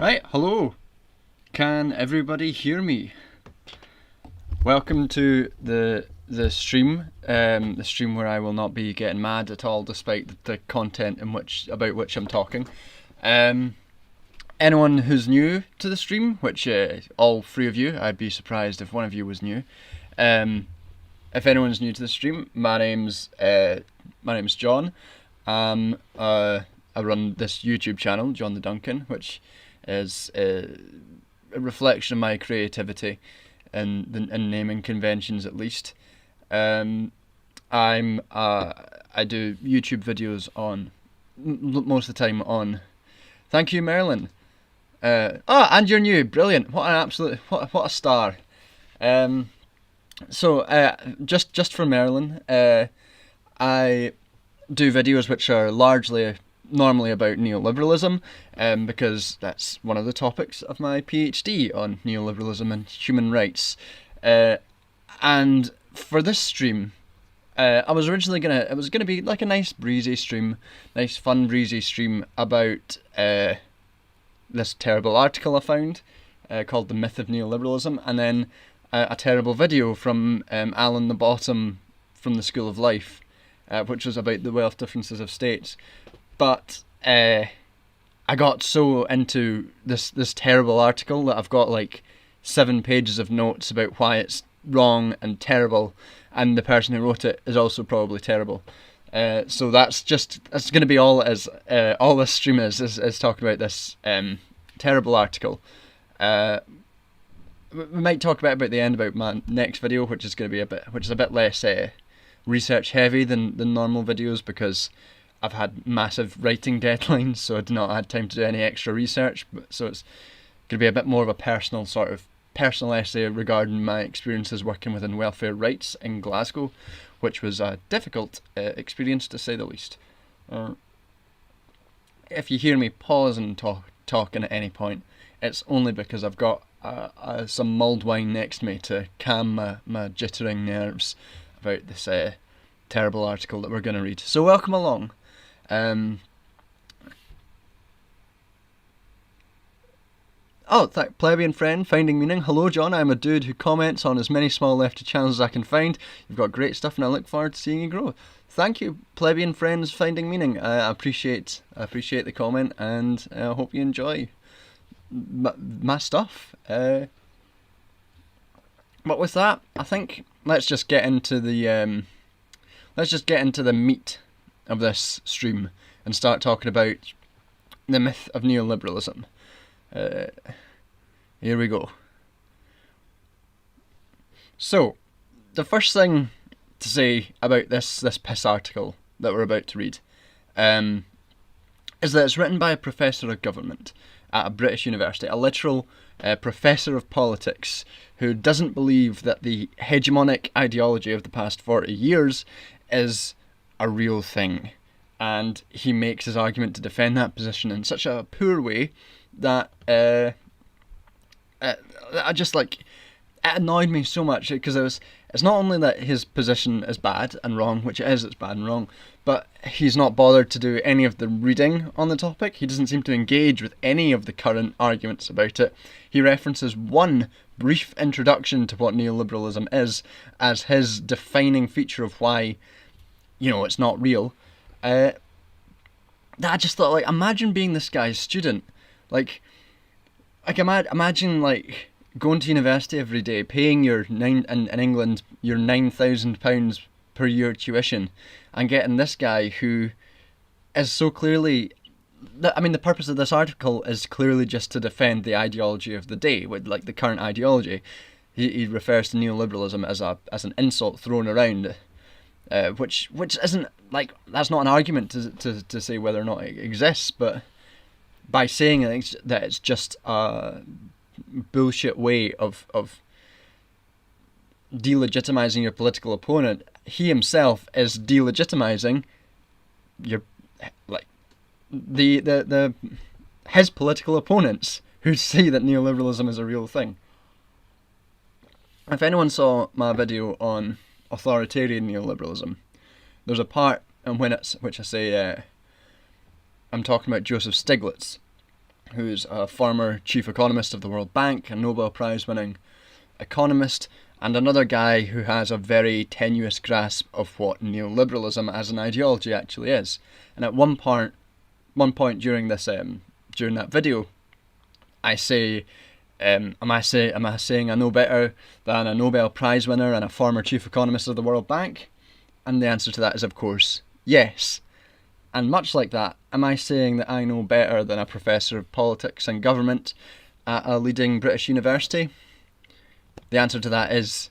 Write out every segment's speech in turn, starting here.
Right, hello. Can everybody hear me? Welcome to the stream, the stream where I will not be getting mad at all, despite the content about which I'm talking. Anyone who's new to the stream, which all three of you, I'd be surprised if one of you was new. If anyone's new to the stream, my name's John. I run this YouTube channel, John the Duncan, which is a reflection of my creativity and naming conventions, at least. I do YouTube videos on most of the time on. Thank you, Marilyn. And you're new, brilliant! What an absolute what a star. Just for Marilyn, I do videos which are normally about neoliberalism, because that's one of the topics of my PhD on neoliberalism and human rights. And for this stream, it was gonna be like a nice fun breezy stream about this terrible article I found called "The Myth of Neoliberalism," and then a terrible video from Alan the Bottom from the School of Life, which was about the wealth differences of states. But I got so into this terrible article that I've got like 7 pages of notes about why it's wrong and terrible, and the person who wrote it is also probably terrible. So that's going to be all this stream is talking about this terrible article. We might talk about the end about my next video, which is a bit less research heavy than normal videos, because I've had massive writing deadlines, so I've not had time to do any extra research. So it's going to be a bit more of a personal essay regarding my experiences working within welfare rights in Glasgow, which was a difficult experience, to say the least. If you hear me pause and talking at any point, it's only because I've got some mulled wine next to me to calm my jittering nerves about this terrible article that we're going to read. So welcome along. Plebeian friend, finding meaning. Hello, John. I'm a dude who comments on as many small lefty channels as I can find. You've got great stuff, and I look forward to seeing you grow. Thank you, plebeian friends, finding meaning. I appreciate the comment, and I hope you enjoy my stuff. But with that, I think let's just get into the meat of this stream and start talking about the myth of neoliberalism. Here we go. So, the first thing to say about this piss article that we're about to read is that it's written by a professor of government at a British university, a literal professor of politics who doesn't believe that the hegemonic ideology of the past 40 years is a real thing. And he makes his argument to defend that position in such a poor way that it annoyed me so much, because it's not only that his position is bad and wrong, which it is, it's bad and wrong, but he's not bothered to do any of the reading on the topic. He doesn't seem to engage with any of the current arguments about it. He references one brief introduction to what neoliberalism is as his defining feature of why, it's not real. I just thought, imagine being this guy's student. Imagine going to university every day, paying in England your £9,000 per year tuition, and getting this guy who is so clearly. The purpose of this article is clearly just to defend the ideology of the day, with the current ideology. He refers to neoliberalism as an insult thrown around, which isn't that's not an argument to say whether or not it exists, but by saying that it's just a bullshit way of delegitimizing your political opponent, he himself is delegitimizing your his political opponents who say that neoliberalism is a real thing. If anyone saw my video on authoritarian neoliberalism, there's a part in which I say I'm talking about Joseph Stiglitz, who's a former chief economist of the World Bank, a Nobel Prize winning economist, and another guy who has a very tenuous grasp of what neoliberalism as an ideology actually is. And at one point during this during that video, I say, am I saying I know better than a Nobel Prize winner and a former chief economist of the World Bank? And the answer to that is, of course, yes. And much like that, am I saying that I know better than a professor of politics and government at a leading British university? The answer to that is,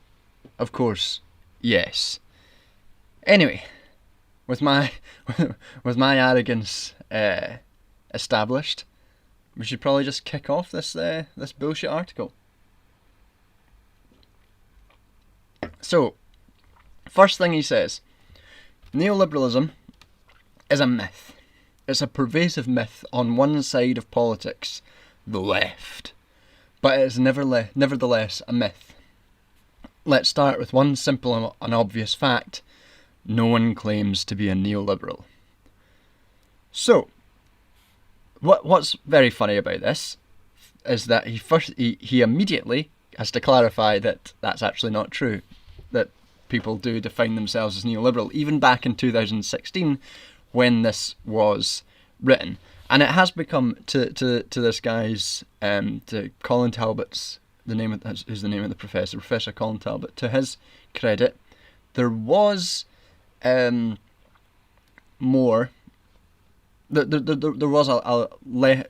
of course, yes. Anyway, with my arrogance established, we should probably just kick off this bullshit article. So, first thing he says, neoliberalism is a myth. It's a pervasive myth on one side of politics, the left. But it is nevertheless a myth. Let's start with one simple and obvious fact. No one claims to be a neoliberal. So, what's very funny about this is that he immediately has to clarify that that's actually not true. That people do define themselves as neoliberal, even back in 2016 when this was written. And it has become, to this guy's, to Colin Talbot's, who's the name of the professor, Professor Colin Talbot, to his credit, there was more, there was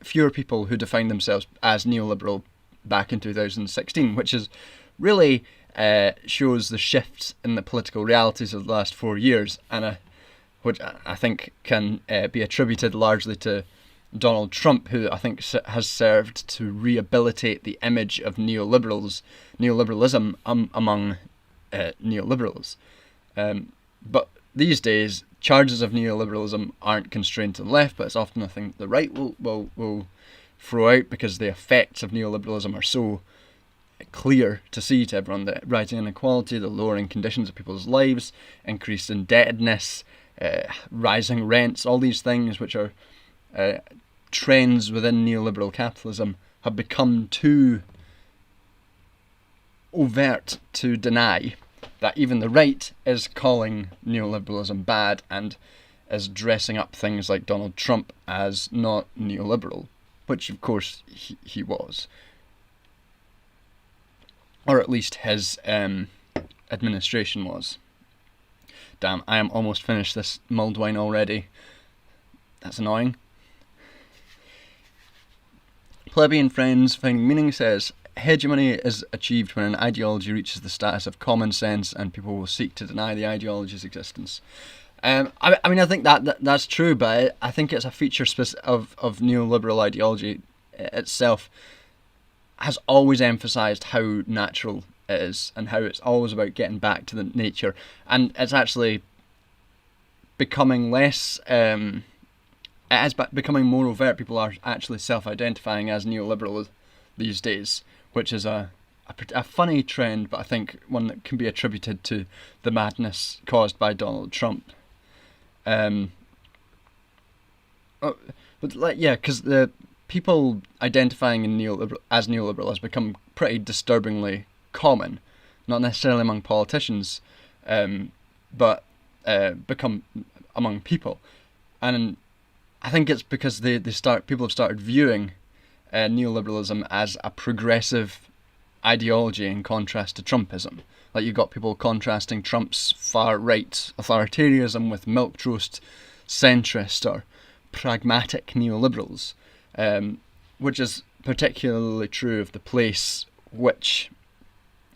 fewer people who defined themselves as neoliberal back in 2016, which is really shows the shift in the political realities of the last 4 years, and which I think can be attributed largely to Donald Trump, who I think has served to rehabilitate the image of neoliberalism among neoliberals. But these days, charges of neoliberalism aren't constrained to the left, but it's often a thing the right will throw out, because the effects of neoliberalism are so clear to see to everyone: the rising inequality, the lowering conditions of people's lives, increased indebtedness, rising rents, all these things which are trends within neoliberal capitalism have become too overt to deny that even the right is calling neoliberalism bad and is dressing up things like Donald Trump as not neoliberal, which of course he was. Or at least his administration was. Damn, I am almost finished this mulled wine already. That's annoying. Plebeian Friends Finding Meaning says, hegemony is achieved when an ideology reaches the status of common sense and people will seek to deny the ideology's existence. I mean, I think that's true, but I think it's a feature of neoliberal ideology itself has always emphasised how natural it is and how it's always about getting back to the nature, and it's actually becoming less it is becoming more overt. People are actually self-identifying as neoliberal these days, which is a funny trend, but I think one that can be attributed to the madness caused by Donald Trump. Because the people identifying as neoliberal has become pretty disturbingly common, not necessarily among politicians, but become among people, and I think it's because people have started viewing neoliberalism as a progressive ideology in contrast to Trumpism. Like, you've got people contrasting Trump's far-right authoritarianism with milquetoast centrist or pragmatic neoliberals, which is particularly true of the place which,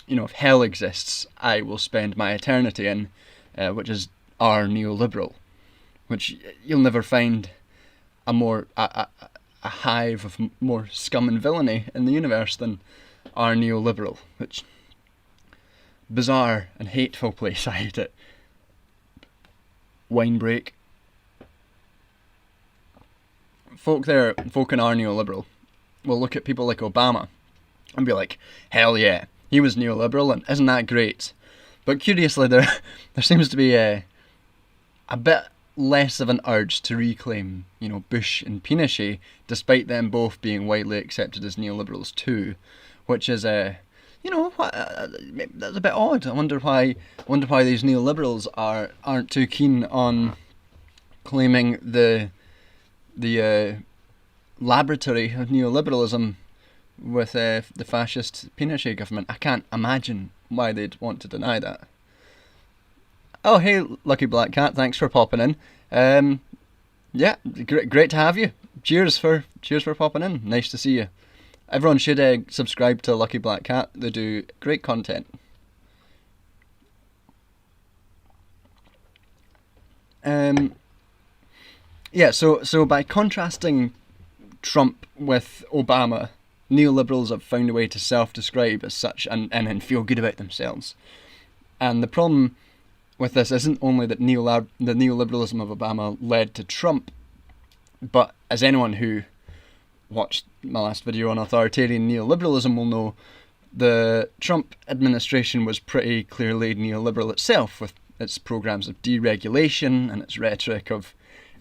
if hell exists, I will spend my eternity in, which is our neoliberal, which you'll never find a hive of more scum and villainy in the universe than our neoliberal, which bizarre and hateful place. I hate it. Wine break. Folk in our neoliberal will look at people like Obama and be like, hell yeah, he was neoliberal and isn't that great? But curiously, there seems to be a bit less of an urge to reclaim, Bush and Pinochet, despite them both being widely accepted as neoliberals too, which is that's a bit odd. I wonder why these neoliberals aren't too keen on claiming the laboratory of neoliberalism with the fascist Pinochet government. I can't imagine why they'd want to deny that. Oh, hey, Lucky Black Cat, thanks for popping in. Yeah, great to have you. Cheers for popping in. Nice to see you. Everyone should subscribe to Lucky Black Cat. They do great content. Yeah, so by contrasting Trump with Obama, neoliberals have found a way to self-describe as such and then feel good about themselves. And the problem with this isn't only that the neoliberalism of Obama led to Trump, but as anyone who watched my last video on authoritarian neoliberalism will know, the Trump administration was pretty clearly neoliberal itself, with its programs of deregulation and its rhetoric of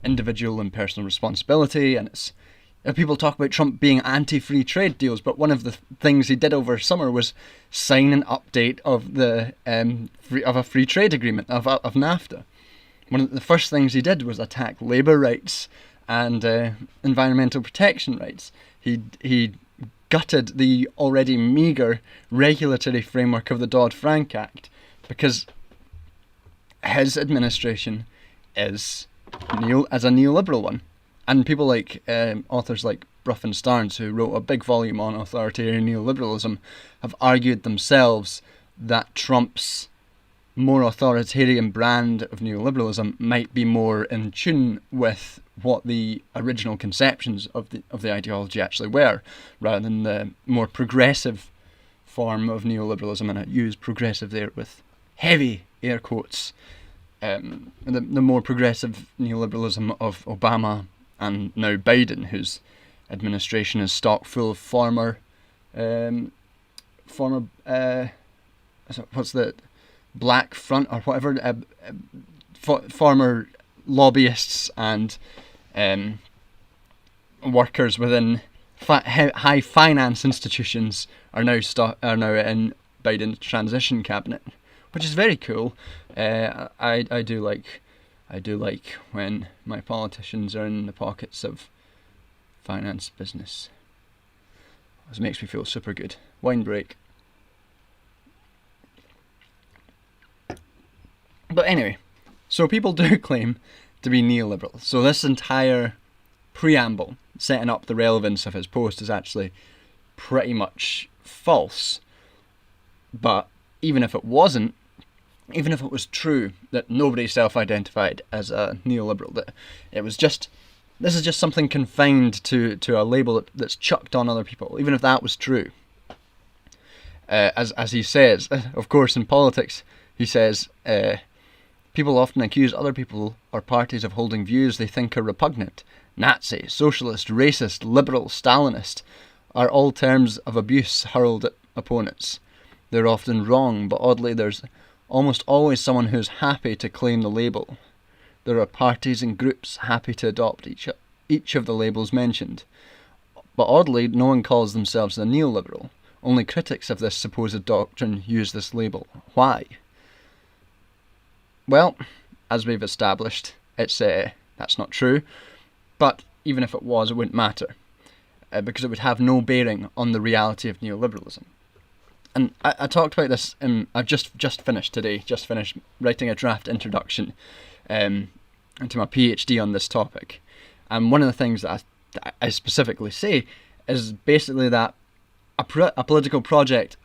individual and personal responsibility, and its people talk about Trump being anti-free trade deals, but one of the things he did over summer was sign an update of a free trade agreement of NAFTA. One of the first things he did was attack labour rights and environmental protection rights. He gutted the already meagre regulatory framework of the Dodd-Frank Act because his administration is as a neoliberal one. And people like authors like Bruff and Starnes, who wrote a big volume on authoritarian neoliberalism, have argued themselves that Trump's more authoritarian brand of neoliberalism might be more in tune with what the original conceptions of the ideology actually were, rather than the more progressive form of neoliberalism, and I use progressive there with heavy air quotes, the more progressive neoliberalism of Obama and now Biden, whose administration is stock full of former what's the Black Front or whatever, former lobbyists and workers within high finance institutions are now in Biden's transition cabinet, which is very cool. I do like when my politicians are in the pockets of finance business. It makes me feel super good. Wine break. But anyway, so people do claim to be neoliberal. So this entire preamble setting up the relevance of his post is actually pretty much false. But even if it wasn't, even if it was true that nobody self-identified as a neoliberal, that this is just something confined to a label that's chucked on other people, even if that was true. As he says, of course, in politics, he says, people often accuse other people or parties of holding views they think are repugnant. Nazi, socialist, racist, liberal, Stalinist are all terms of abuse hurled at opponents. They're often wrong, but oddly there's almost always someone who's happy to claim the label. There are parties and groups happy to adopt each of the labels mentioned. But oddly, no one calls themselves a neoliberal. Only critics of this supposed doctrine use this label. Why? Well, as we've established, that's not true. But even if it was, it wouldn't matter, because it would have no bearing on the reality of neoliberalism. And I talked about this, I've just finished writing a draft introduction to my PhD on this topic. And one of the things that I specifically say is basically that a political project